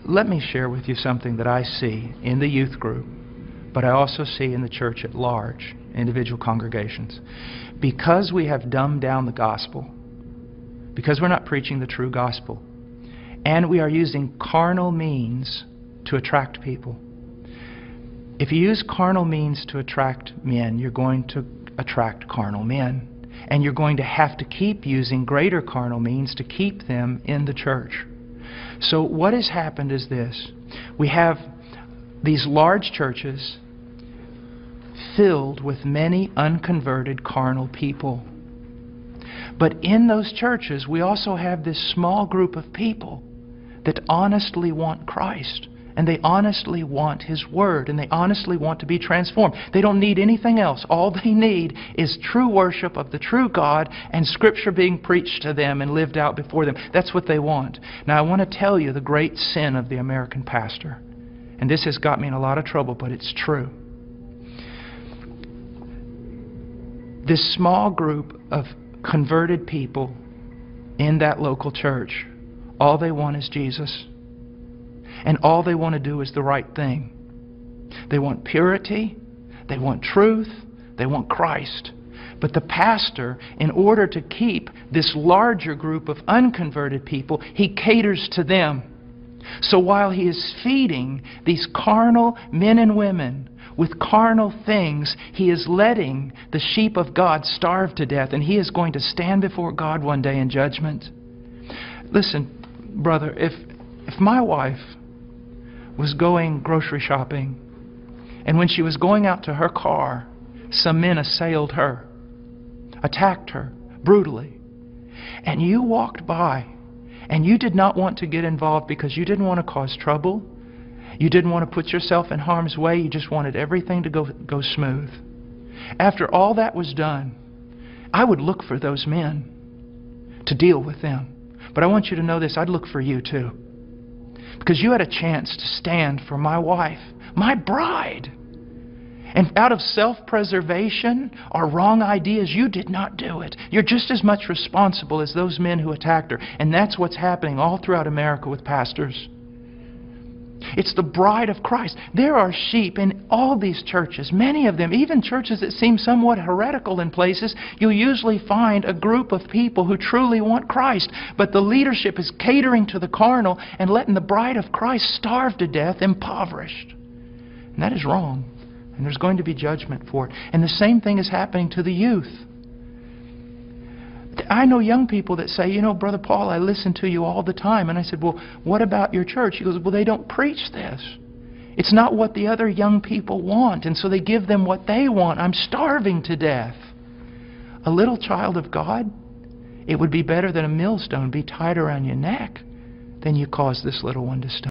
Let me share with you something that I see in the youth group, but I also see in the church at large, individual congregations. Because we have dumbed down the gospel, because we're not preaching the true gospel, and we are using carnal means to attract people. If you use carnal means to attract men, you're going to attract carnal men. And you're going to have to keep using greater carnal means to keep them in the church. So what has happened is this. We have these large churches filled with many unconverted carnal people. But in those churches, we also have this small group of people that honestly want Christ. And they honestly want His Word. And they honestly want to be transformed. They don't need anything else. All they need is true worship of the true God and Scripture being preached to them and lived out before them. That's what they want. Now I want to tell you the great sin of the American pastor. And this has got me in a lot of trouble, but it's true. This small group of converted people in that local church, all they want is Jesus. And all they want to do is the right thing. They want purity, they want truth, they want Christ. But the pastor, in order to keep this larger group of unconverted people, he caters to them. So while he is feeding these carnal men and women with carnal things, he is letting the sheep of God starve to death, and he is going to stand before God one day in judgment. Listen, brother, if my wife was going grocery shopping, and when she was going out to her car, some men assailed her, attacked her brutally, and you walked by, and you did not want to get involved because you didn't want to cause trouble, you didn't want to put yourself in harm's way, you just wanted everything to go smooth. After all that was done, I would look for those men to deal with them. But I want you to know this, I'd look for you too. Because you had a chance to stand for my wife, my bride. And out of self-preservation or wrong ideas, you did not do it. You're just as much responsible as those men who attacked her. And that's what's happening all throughout America with pastors. It's the bride of Christ. There are sheep in all these churches, many of them, even churches that seem somewhat heretical in places. You'll usually find a group of people who truly want Christ, but the leadership is catering to the carnal and letting the bride of Christ starve to death, impoverished. And that is wrong. And there's going to be judgment for it. And the same thing is happening to the youth. I know young people that say, you know, Brother Paul, I listen to you all the time. And I said, well, what about your church? He goes, well, they don't preach this. It's not what the other young people want. And so they give them what they want. I'm starving to death. A little child of God, it would be better that a millstone be tied around your neck than you cause this little one to starve.